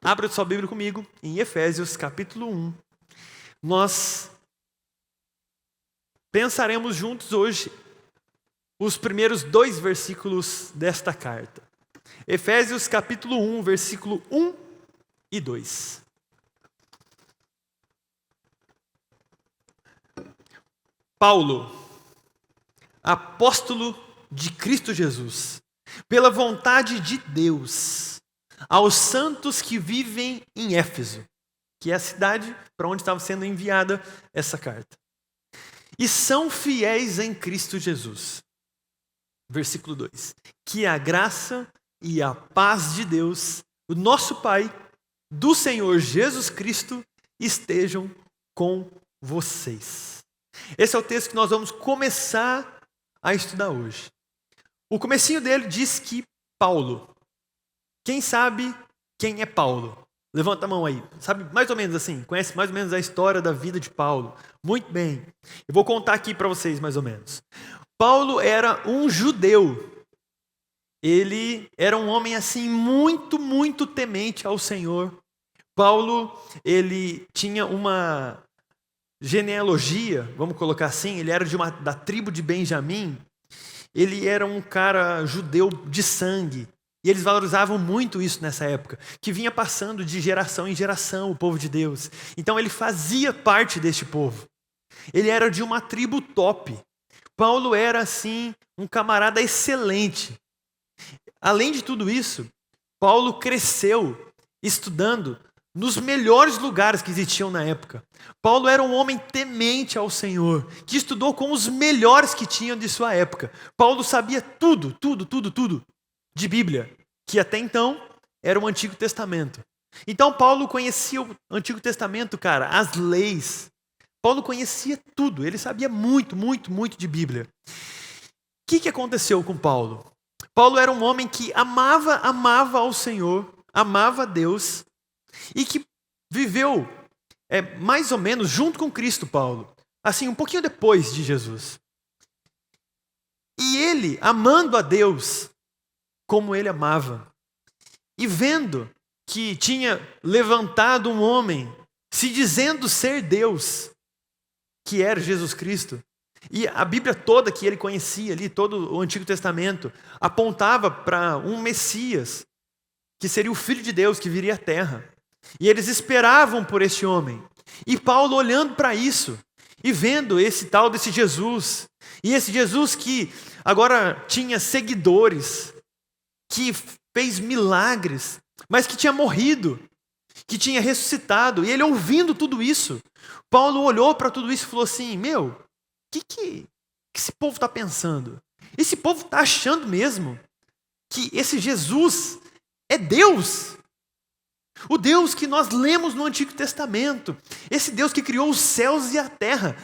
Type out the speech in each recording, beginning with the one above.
Abra sua Bíblia comigo em Efésios capítulo 1. Nós pensaremos juntos hoje os primeiros 2 versículos desta carta. Efésios capítulo 1, versículo 1 e 2. Paulo, apóstolo de Cristo Jesus, pela vontade de Deus, aos santos que vivem em Éfeso, que é a cidade para onde estava sendo enviada essa carta, e são fiéis em Cristo Jesus. Versículo 2. Que a graça e a paz de Deus, o nosso Pai, do Senhor Jesus Cristo, estejam com vocês. Esse é o texto que nós vamos começar a estudar hoje. O comecinho dele diz que Paulo. Quem sabe quem é Paulo? Levanta a mão aí. Sabe mais ou menos assim? Conhece mais ou menos a história da vida de Paulo? Muito bem. Eu vou contar aqui para vocês mais ou menos. Paulo era um judeu. Ele era um homem assim muito temente ao Senhor. Paulo, ele tinha uma genealogia, vamos colocar assim, ele era da tribo de Benjamim. Ele era um cara judeu de sangue. E eles valorizavam muito isso nessa época, que vinha passando de geração em geração o povo de Deus. Então ele fazia parte deste povo. Ele era de uma tribo top. Paulo era, assim, um camarada excelente. Além de tudo isso, Paulo cresceu estudando nos melhores lugares que existiam na época. Paulo era um homem temente ao Senhor, que estudou com os melhores que tinham de sua época. Paulo sabia tudo de Bíblia, que até então era o Antigo Testamento. Então Paulo conhecia o Antigo Testamento, cara, as leis. Paulo conhecia tudo, ele sabia muito de Bíblia. O que aconteceu com Paulo? Paulo era um homem que amava ao Senhor, amava a Deus, e que viveu mais ou menos junto com Cristo, Paulo, assim, um pouquinho depois de Jesus. E ele, amando a Deus como ele amava, e vendo que tinha levantado um homem, se dizendo ser Deus, que era Jesus Cristo, e a Bíblia toda que ele conhecia ali, todo o Antigo Testamento, apontava para um Messias, que seria o Filho de Deus, que viria à Terra. E eles esperavam por este homem. E Paulo olhando para isso, e vendo desse Jesus, e esse Jesus que agora tinha seguidores, que fez milagres, mas que tinha morrido, que tinha ressuscitado, e ele ouvindo tudo isso, Paulo olhou para tudo isso e falou assim, o que esse povo está pensando? Esse povo está achando mesmo que esse Jesus é Deus? O Deus que nós lemos no Antigo Testamento, esse Deus que criou os céus e a terra.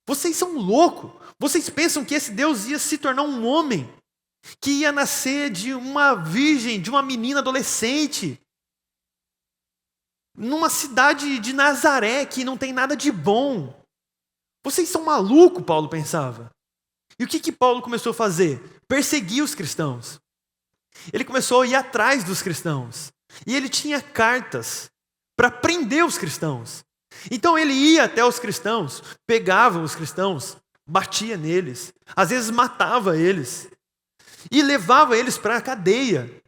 Vocês são loucos? Vocês pensam que esse Deus ia se tornar um homem? Que ia nascer de uma virgem, de uma menina adolescente, numa cidade de Nazaré, que não tem nada de bom. Vocês são malucos, Paulo pensava. E o que Paulo começou a fazer? Perseguir os cristãos. Ele começou a ir atrás dos cristãos. E ele tinha cartas para prender os cristãos. Então ele ia até os cristãos, pegava os cristãos, batia neles, às vezes matava eles. E levava eles para a cadeia.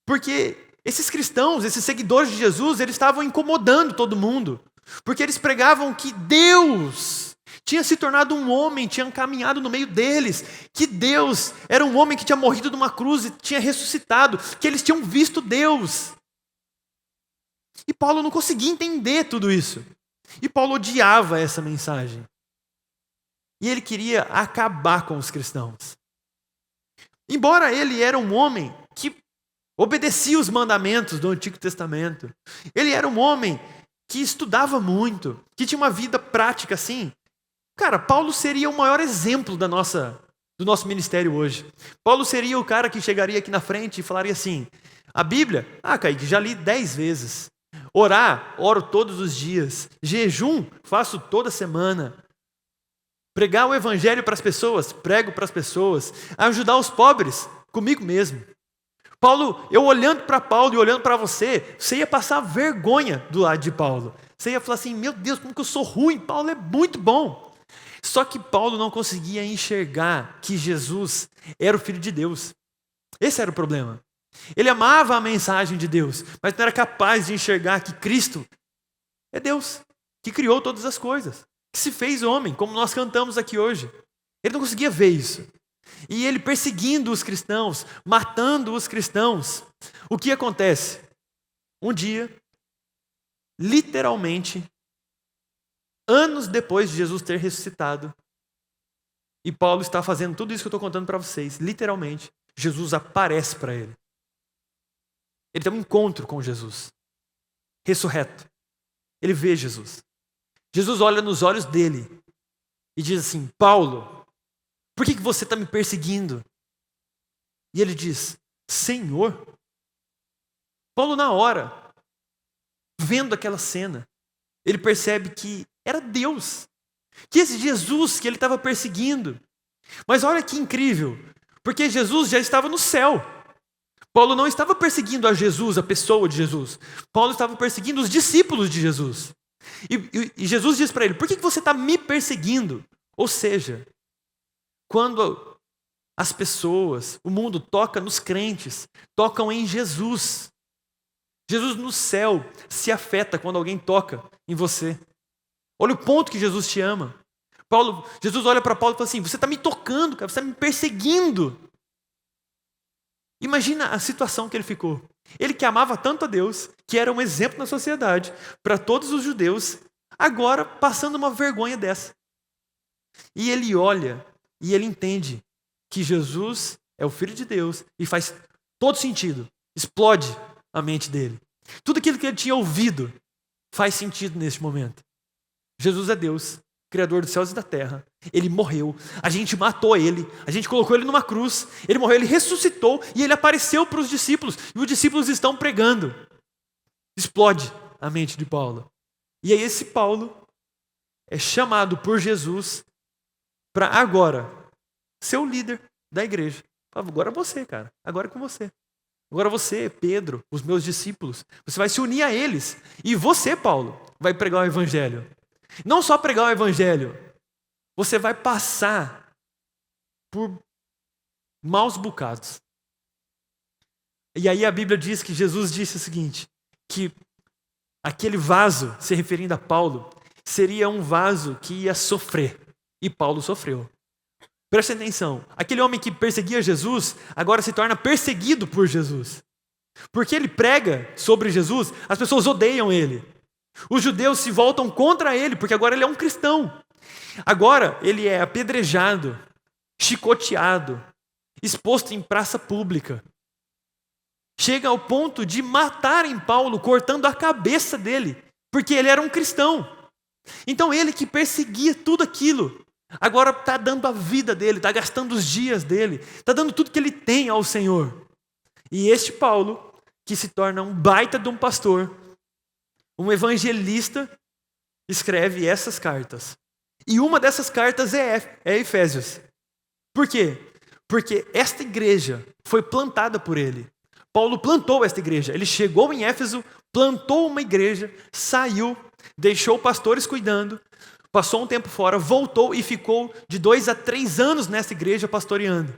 Porque esses cristãos, esses seguidores de Jesus, eles estavam incomodando todo mundo. Porque eles pregavam que Deus tinha se tornado um homem, tinha caminhado no meio deles. Que Deus era um homem que tinha morrido numa cruz e tinha ressuscitado. Que eles tinham visto Deus. E Paulo não conseguia entender tudo isso. E Paulo odiava essa mensagem. E ele queria acabar com os cristãos. Embora ele era um homem que obedecia os mandamentos do Antigo Testamento, ele era um homem que estudava muito, que tinha uma vida prática assim. Cara, Paulo seria o maior exemplo do nosso ministério hoje. Paulo seria o cara que chegaria aqui na frente e falaria assim, a Bíblia, Kaique, já li 10 vezes. Orar, oro todos os dias. Jejum, faço toda semana. Pregar o evangelho para as pessoas, prego para as pessoas. Ajudar os pobres, comigo mesmo. Paulo, eu olhando para Paulo e olhando para você, você ia passar vergonha do lado de Paulo. Você ia falar assim, meu Deus, como que eu sou ruim, Paulo é muito bom. Só que Paulo não conseguia enxergar que Jesus era o Filho de Deus. Esse era o problema. Ele amava a mensagem de Deus, mas não era capaz de enxergar que Cristo é Deus, que criou todas as coisas, que se fez homem, como nós cantamos aqui hoje. Ele não conseguia ver isso. E ele perseguindo os cristãos, matando os cristãos. O que acontece? Um dia, literalmente, anos depois de Jesus ter ressuscitado, e Paulo está fazendo tudo isso que eu estou contando para vocês, literalmente, Jesus aparece para ele. Ele tem um encontro com Jesus, ressurreto. Ele vê Jesus. Jesus olha nos olhos dele e diz assim, Paulo, por que você está me perseguindo? E ele diz, Senhor. Paulo na hora, vendo aquela cena, ele percebe que era Deus. Que esse Jesus que ele estava perseguindo. Mas olha que incrível, porque Jesus já estava no céu. Paulo não estava perseguindo a Jesus, a pessoa de Jesus. Paulo estava perseguindo os discípulos de Jesus. E Jesus diz para ele, por que você está me perseguindo? Ou seja, quando as pessoas, o mundo toca nos crentes, tocam em Jesus. Jesus no céu se afeta quando alguém toca em você. Olha o ponto que Jesus te ama. Jesus olha para Paulo e fala assim, você está me tocando, cara, você está me perseguindo. Imagina a situação que ele ficou. Ele que amava tanto a Deus, que era um exemplo na sociedade, para todos os judeus, agora passando uma vergonha dessa. E ele olha e ele entende que Jesus é o Filho de Deus e faz todo sentido. Explode a mente dele. Tudo aquilo que ele tinha ouvido faz sentido neste momento. Jesus é Deus, Criador dos céus e da terra. Ele morreu, a gente matou ele, a gente colocou ele numa cruz, ele morreu, ele ressuscitou e ele apareceu para os discípulos. E os discípulos estão pregando. Explode a mente de Paulo. E aí esse Paulo é chamado por Jesus para agora ser o líder da igreja. Agora você, cara, agora é com você. Agora você, Pedro, os meus discípulos, você vai se unir a eles. E você, Paulo, vai pregar o evangelho. Não só pregar o evangelho, você vai passar por maus bocados. E aí a Bíblia diz que Jesus disse o seguinte, que aquele vaso, se referindo a Paulo, seria um vaso que ia sofrer. E Paulo sofreu. Preste atenção, aquele homem que perseguia Jesus, agora se torna perseguido por Jesus. Porque ele prega sobre Jesus, as pessoas odeiam ele. Os judeus se voltam contra ele, porque agora ele é um cristão. Agora ele é apedrejado, chicoteado, exposto em praça pública. Chega ao ponto de matarem Paulo, cortando a cabeça dele, porque ele era um cristão. Então ele que perseguia tudo aquilo, agora está dando a vida dele, está gastando os dias dele, está dando tudo que ele tem ao Senhor. E este Paulo, que se torna um baita de um pastor, um evangelista, escreve essas cartas. E uma dessas cartas é Efésios. Por quê? Porque esta igreja foi plantada por ele. Paulo plantou esta igreja. Ele chegou em Éfeso, plantou uma igreja, saiu, deixou pastores cuidando, passou um tempo fora, voltou e ficou de 2 a 3 anos nessa igreja pastoreando.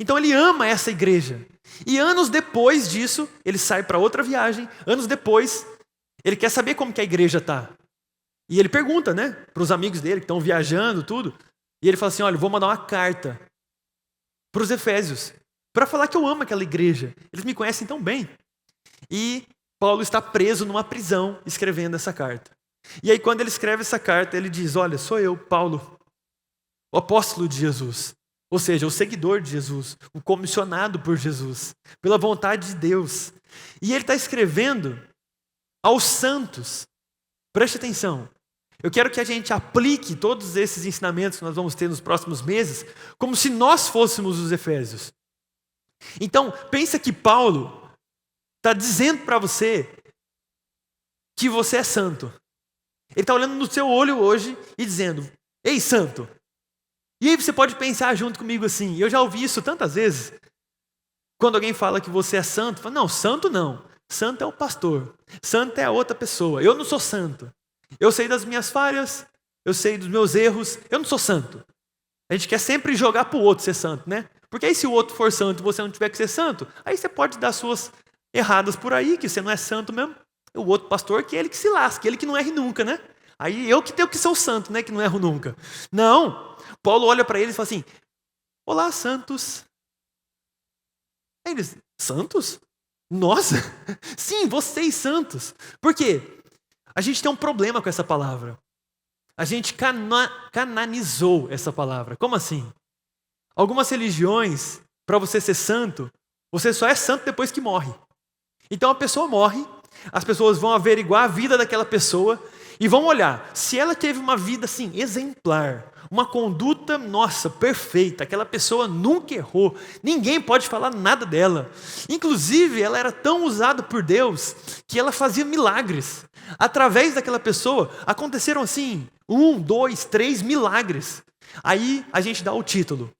Então ele ama essa igreja. E anos depois disso, ele sai para outra viagem. Anos depois, ele quer saber como que a igreja está. E ele pergunta, para os amigos dele que estão viajando, tudo. E ele fala assim, olha, eu vou mandar uma carta para os Efésios, para falar que eu amo aquela igreja. Eles me conhecem tão bem. E Paulo está preso numa prisão escrevendo essa carta. E aí quando ele escreve essa carta, ele diz, olha, sou eu, Paulo, o apóstolo de Jesus. Ou seja, o seguidor de Jesus, o comissionado por Jesus, pela vontade de Deus. E ele está escrevendo aos santos. Preste atenção. Eu quero que a gente aplique todos esses ensinamentos que nós vamos ter nos próximos meses, como se nós fôssemos os Efésios. Então, pensa que Paulo está dizendo para você que você é santo. Ele está olhando no seu olho hoje e dizendo, ei, santo. E aí você pode pensar junto comigo assim, eu já ouvi isso tantas vezes. Quando alguém fala que você é santo, fala, não, santo não. Santo é o pastor. Santo é a outra pessoa. Eu não sou santo. Eu sei das minhas falhas, eu sei dos meus erros, eu não sou santo. A gente quer sempre jogar para o outro ser santo, né? Porque aí se o outro for santo e você não tiver que ser santo, aí você pode dar suas erradas por aí, que você não é santo mesmo. O outro pastor, que é ele que se lasque, ele que não erre nunca, né? Aí eu que tenho que ser o santo, né? Que não erro nunca. Não. Paulo olha para eles e fala assim, olá, santos. Aí eles, santos? Nossa, sim, vocês santos. Por quê? A gente tem um problema com essa palavra. A gente canonizou essa palavra. Como assim? Algumas religiões, para você ser santo, você só é santo depois que morre. Então a pessoa morre, as pessoas vão averiguar a vida daquela pessoa e vão olhar. Se ela teve uma vida assim, exemplar, uma conduta, nossa, perfeita, aquela pessoa nunca errou, ninguém pode falar nada dela. Inclusive, ela era tão usada por Deus que ela fazia milagres. Através daquela pessoa, aconteceram assim, 1, 2, 3 milagres. Aí a gente dá o título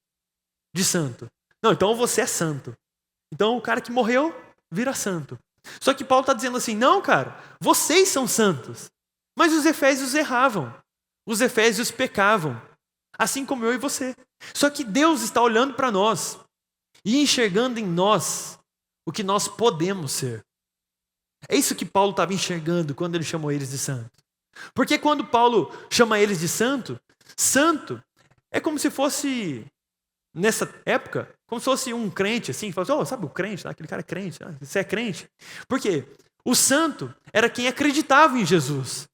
de santo. Não, então você é santo. Então o cara que morreu vira santo. Só que Paulo está dizendo assim, não cara, vocês são santos. Mas os efésios erravam. Os efésios pecavam. Assim como eu e você. Só que Deus está olhando para nós e enxergando em nós o que nós podemos ser. É isso que Paulo estava enxergando quando ele chamou eles de santo. Porque quando Paulo chama eles de santo, santo é como se fosse, nessa época, como se fosse um crente, assim, que fala assim, oh, sabe o crente, aquele cara é crente, você é crente. Por quê? O santo era quem acreditava em Jesus.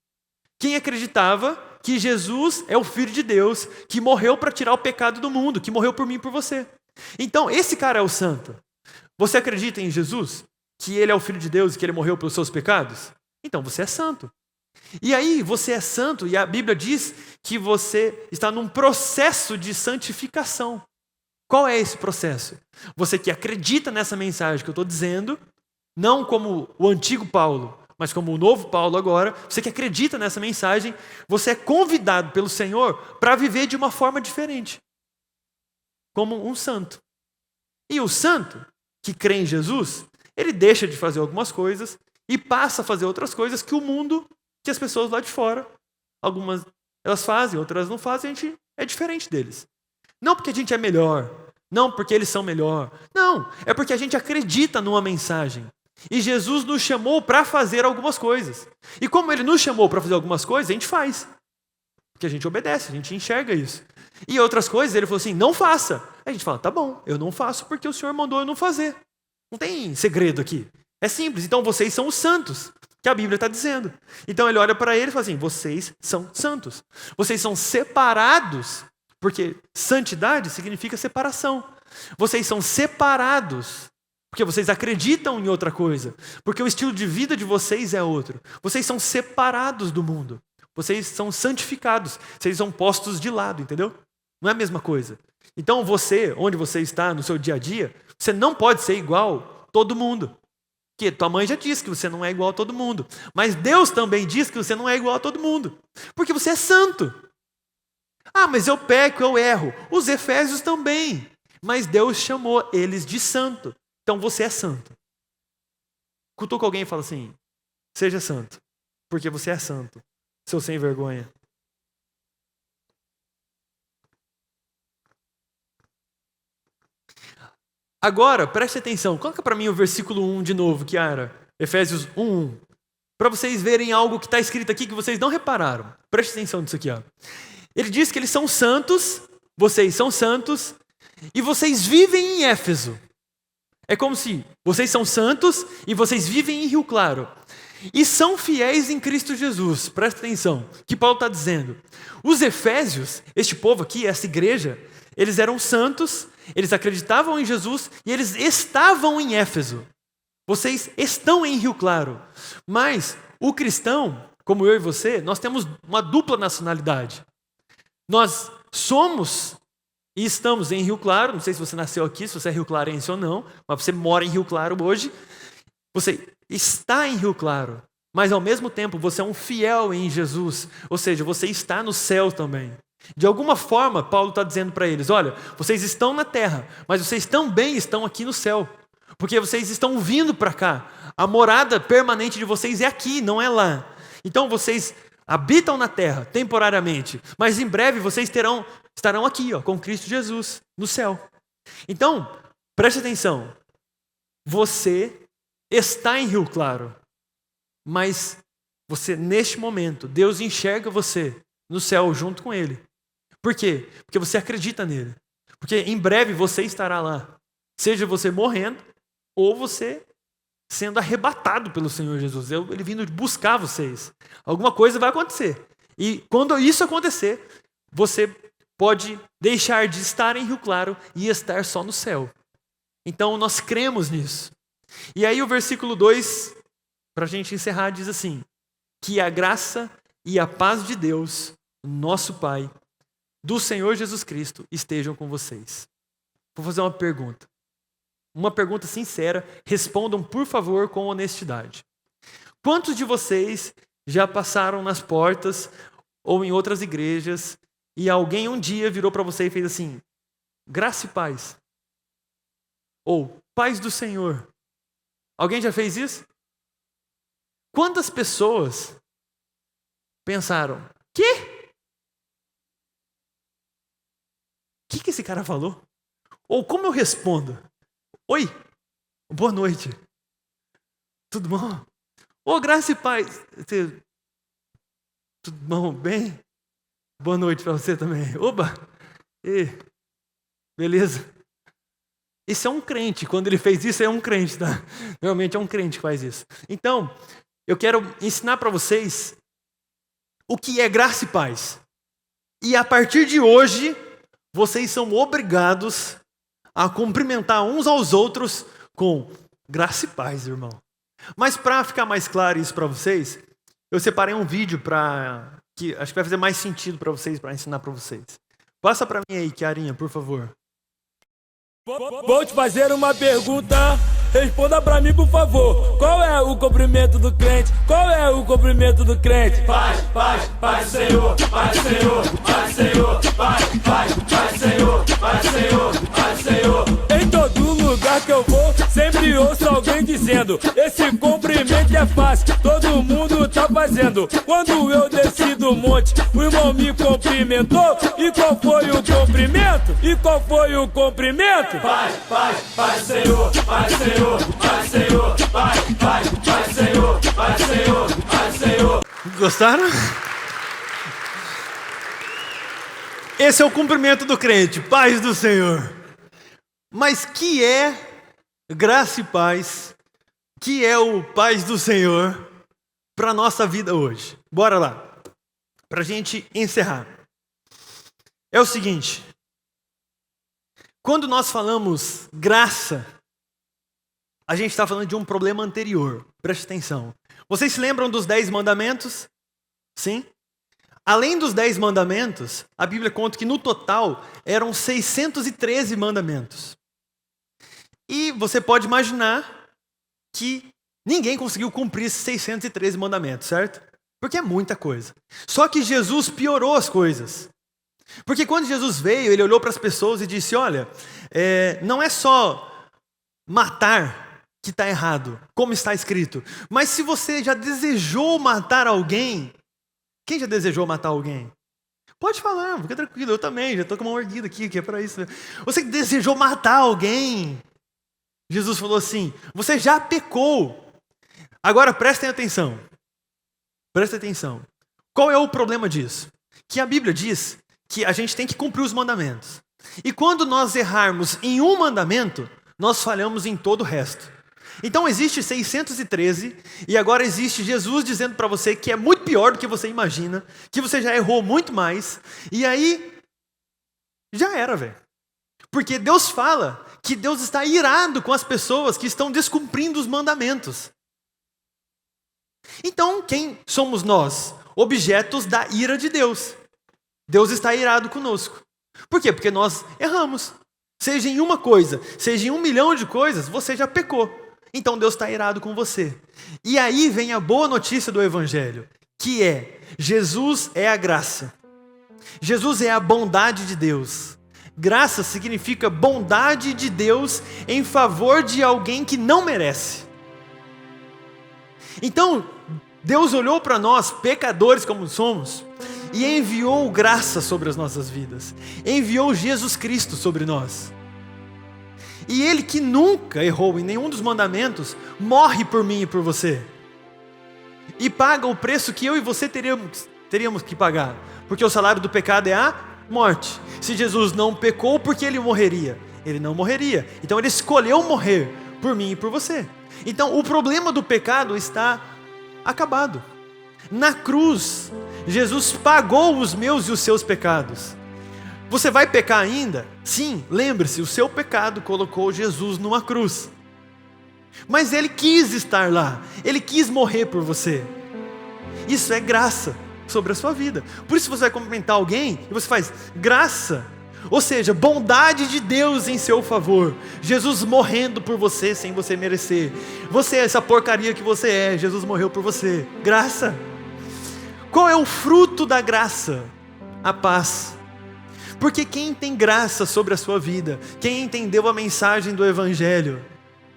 Quem acreditava que Jesus é o Filho de Deus, que morreu para tirar o pecado do mundo, que morreu por mim e por você. Então, esse cara é o santo. Você acredita em Jesus? Que ele é o Filho de Deus e que ele morreu pelos seus pecados? Então, você é santo. E aí, você é santo e a Bíblia diz que você está num processo de santificação. Qual é esse processo? Você que acredita nessa mensagem que eu estou dizendo, não como o antigo Paulo, mas como o novo Paulo agora, você que acredita nessa mensagem, você é convidado pelo Senhor para viver de uma forma diferente. Como um santo. E o santo, que crê em Jesus, ele deixa de fazer algumas coisas e passa a fazer outras coisas que o mundo, que as pessoas lá de fora, algumas elas fazem, outras não fazem, a gente é diferente deles. Não porque a gente é melhor, não porque eles são melhor, não, é porque a gente acredita numa mensagem. E Jesus nos chamou para fazer algumas coisas. E como ele nos chamou para fazer algumas coisas, a gente faz. Porque a gente obedece, a gente enxerga isso. E outras coisas, ele falou assim, não faça. Aí a gente fala, tá bom, eu não faço porque o Senhor mandou eu não fazer. Não tem segredo aqui. É simples, então vocês são os santos, que a Bíblia está dizendo. Então ele olha para ele e fala assim, vocês são santos. Vocês são separados, porque santidade significa separação. Vocês são separados, porque vocês acreditam em outra coisa. Porque o estilo de vida de vocês é outro. Vocês são separados do mundo. Vocês são santificados. Vocês são postos de lado, entendeu? Não é a mesma coisa. Então você, onde você está no seu dia a dia, você não pode ser igual a todo mundo. Porque tua mãe já disse que você não é igual a todo mundo. Mas Deus também diz que você não é igual a todo mundo. Porque você é santo. Ah, mas eu peco, eu erro. Os efésios também. Mas Deus chamou eles de santo. Então você é santo. Cutuca alguém e fala assim, seja santo, porque você é santo, seu sem vergonha. Agora, preste atenção, coloca para mim o versículo 1 de novo, Kiara. Efésios 1:1. Para vocês verem algo que está escrito aqui que vocês não repararam. Preste atenção nisso aqui. Ó. Ele diz que eles são santos, vocês são santos, e vocês vivem em Éfeso. É como se vocês são santos e vocês vivem em Rio Claro. E são fiéis em Cristo Jesus. Presta atenção. O que Paulo está dizendo? Os efésios, este povo aqui, essa igreja, eles eram santos, eles acreditavam em Jesus e eles estavam em Éfeso. Vocês estão em Rio Claro. Mas o cristão, como eu e você, nós temos uma dupla nacionalidade. Nós somos e estamos em Rio Claro, não sei se você nasceu aqui, se você é rio-clarense ou não, mas você mora em Rio Claro hoje. Você está em Rio Claro, mas ao mesmo tempo você é um fiel em Jesus, ou seja, você está no céu também. De alguma forma, Paulo está dizendo para eles, olha, vocês estão na terra, mas vocês também estão aqui no céu. Porque vocês estão vindo para cá. A morada permanente de vocês é aqui, não é lá. Então vocês habitam na terra temporariamente, mas em breve vocês estarão aqui, com Cristo Jesus, no céu. Então, preste atenção. Você está em Rio Claro, mas você, neste momento, Deus enxerga você no céu junto com Ele. Por quê? Porque você acredita nele. Porque em breve você estará lá. Seja você morrendo, ou você sendo arrebatado pelo Senhor Jesus. Ele vindo buscar vocês. Alguma coisa vai acontecer. E quando isso acontecer, você pode deixar de estar em Rio Claro e estar só no céu. Então nós cremos nisso. E aí o versículo 2, para a gente encerrar, diz assim: que a graça e a paz de Deus, nosso Pai, do Senhor Jesus Cristo, estejam com vocês. Vou fazer uma pergunta. Uma pergunta sincera. Respondam, por favor, com honestidade. Quantos de vocês já passaram nas portas ou em outras igrejas e alguém um dia virou para você e fez assim: graça e paz? Ou paz do Senhor? Alguém já fez isso? Quantas pessoas pensaram: quê? O que esse cara falou? Ou como eu respondo? Oi, boa noite. Tudo bom? Ô, graça e paz. Tudo bom? Bem? Boa noite para você também. Oba! Beleza? Isso é um crente. Quando ele fez isso, é um crente, tá? Realmente é um crente que faz isso. Então, eu quero ensinar para vocês o que é graça e paz. E a partir de hoje, vocês são obrigados a cumprimentar uns aos outros com graça e paz, irmão. Mas para ficar mais claro isso para vocês, eu separei um vídeo que acho que vai fazer mais sentido para vocês, para ensinar para vocês. Passa para mim aí, Chiarinha, por favor. Vou te fazer uma pergunta, responda pra mim, por favor. Qual é o cumprimento do crente? Qual é o cumprimento do crente? Paz, paz, paz, Senhor, paz, Senhor, paz, Senhor, paz, paz, paz, Senhor, paz, Senhor, paz, Senhor. Em todo lugar que eu vou, sempre ouço alguém dizendo: esse cumprimento é fácil, todo mundo tá fazendo. Quando eu desci do monte, o irmão me cumprimentou. E qual foi o cumprimento? E qual foi o cumprimento? Paz, paz, paz, Senhor, paz, Senhor, paz, Senhor, paz, paz, paz, Senhor, paz, Senhor, paz, Senhor. Gostaram? Esse é o cumprimento do crente, paz do Senhor. Mas que é graça e paz? Que é o paz do Senhor para a nossa vida hoje? Bora lá, para a gente encerrar. É o seguinte: quando nós falamos graça, a gente está falando de um problema anterior. Preste atenção. Vocês se lembram dos 10 mandamentos? Sim? Além dos 10 mandamentos, a Bíblia conta que no total eram 613 mandamentos. E você pode imaginar que ninguém conseguiu cumprir esses 613 mandamentos, certo? Porque é muita coisa. Só que Jesus piorou as coisas. Porque quando Jesus veio, ele olhou para as pessoas e disse: olha, não é só matar que está errado, como está escrito. Mas se você já desejou matar alguém, quem já desejou matar alguém? Pode falar, fica tranquilo, eu também, já estou com uma mordida aqui, que é para isso. Você que desejou matar alguém, Jesus falou assim: você já pecou. Agora prestem atenção. Prestem atenção. Qual é o problema disso? Que a Bíblia diz que a gente tem que cumprir os mandamentos. E quando nós errarmos em um mandamento, nós falhamos em todo o resto. Então existe 613 e agora existe Jesus dizendo para você que é muito pior do que você imagina, que você já errou muito mais, e aí já era, velho. Porque Deus fala que Deus está irado com as pessoas que estão descumprindo os mandamentos. Então quem somos nós? Objetos da ira de Deus. Deus está irado conosco. Por quê? Porque nós erramos. Seja em uma coisa, seja em 1 milhão de coisas, você já pecou. Então Deus está irado com você. E aí vem a boa notícia do Evangelho, que é: Jesus é a graça. Jesus é a bondade de Deus. Graça significa bondade de Deus em favor de alguém que não merece. Então, Deus olhou para nós, pecadores como somos, e enviou graça sobre as nossas vidas. Enviou Jesus Cristo sobre nós. E Ele, que nunca errou em nenhum dos mandamentos, morre por mim e por você. E paga o preço que eu e você teríamos que pagar. Porque o salário do pecado é a morte. Se Jesus não pecou, por que Ele morreria? Ele não morreria. Então Ele escolheu morrer por mim e por você. Então o problema do pecado está acabado. Na cruz, Jesus pagou os meus e os seus pecados. Você vai pecar ainda? Sim, lembre-se, o seu pecado colocou Jesus numa cruz. Mas Ele quis estar lá, Ele quis morrer por você. Isso é graça sobre a sua vida. Por isso você vai cumprimentar alguém e você faz graça, ou seja, bondade de Deus em seu favor. Jesus morrendo por você sem você merecer. Você é essa porcaria que você é, Jesus morreu por você. Graça. Qual é o fruto da graça? A paz. Porque quem tem graça sobre a sua vida, quem entendeu a mensagem do Evangelho,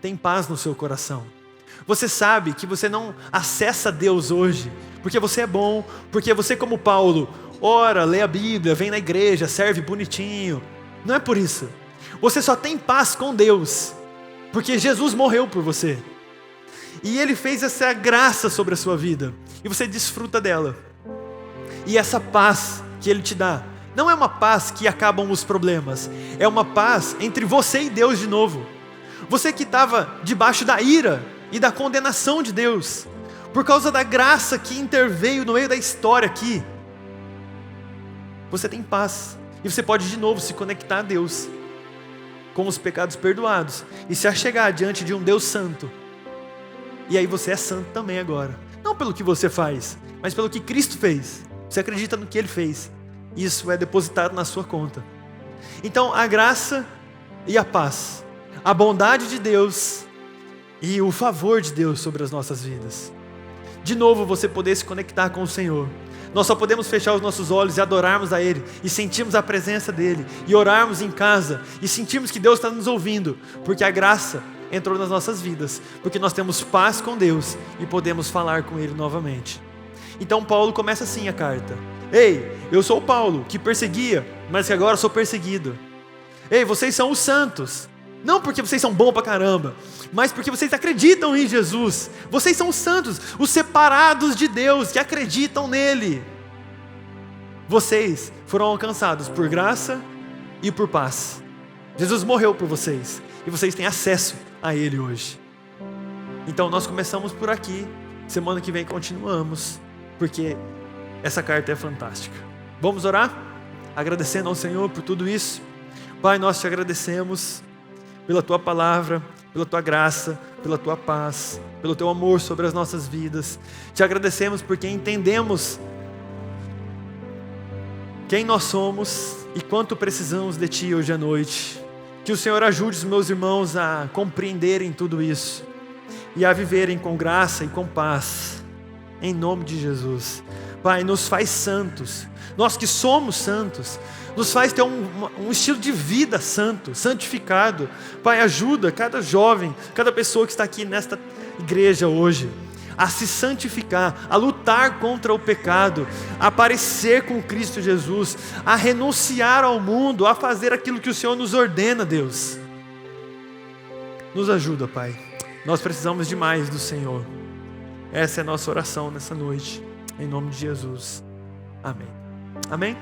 tem paz no seu coração. Você sabe que você não acessa Deus hoje, porque você é bom, porque você, como Paulo, ora, lê a Bíblia, vem na igreja, serve bonitinho. Não é por isso. Você só tem paz com Deus, porque Jesus morreu por você. E Ele fez essa graça sobre a sua vida, e você desfruta dela. E essa paz que Ele te dá, não é uma paz que acabam os problemas, é uma paz entre você e Deus de novo. Você que estava debaixo da ira e da condenação de Deus, por causa da graça que interveio no meio da história aqui, você tem paz, e você pode de novo se conectar a Deus, com os pecados perdoados, e se achegar diante de um Deus santo. E aí você é santo também agora, não pelo que você faz, mas pelo que Cristo fez. Você acredita no que Ele fez, isso é depositado na sua conta. Então a graça e a paz, a bondade de Deus e o favor de Deus sobre as nossas vidas. De novo você poder se conectar com o Senhor. Nós só podemos fechar os nossos olhos e adorarmos a Ele, e sentirmos a presença dEle, e orarmos em casa, e sentirmos que Deus está nos ouvindo, porque a graça entrou nas nossas vidas, porque nós temos paz com Deus, e podemos falar com Ele novamente. Então Paulo começa assim a carta: ei, eu sou Paulo, que perseguia, mas que agora sou perseguido. Ei, vocês são os santos, não porque vocês são bons pra caramba, mas porque vocês acreditam em Jesus. Vocês são os santos, os separados de Deus, que acreditam nele. Vocês foram alcançados por graça e por paz. Jesus morreu por vocês, e vocês têm acesso a Ele hoje. Então nós começamos por aqui, semana que vem continuamos, porque essa carta é fantástica. Vamos orar? Agradecendo ao Senhor por tudo isso. Pai, nós te agradecemos pela Tua palavra, pela Tua graça, pela Tua paz, pelo Teu amor sobre as nossas vidas. Te agradecemos porque entendemos quem nós somos e quanto precisamos de Ti hoje à noite. Que o Senhor ajude os meus irmãos a compreenderem tudo isso e a viverem com graça e com paz, em nome de Jesus. Pai, nos faz santos, nós que somos santos, nos faz ter um estilo de vida santo, santificado. Pai, ajuda cada jovem, cada pessoa que está aqui nesta igreja hoje, a se santificar, a lutar contra o pecado, a parecer com Cristo Jesus, a renunciar ao mundo, a fazer aquilo que o Senhor nos ordena, Deus. Nos ajuda, Pai, nós precisamos demais do Senhor. Essa é a nossa oração nessa noite, em nome de Jesus, amém. Amém?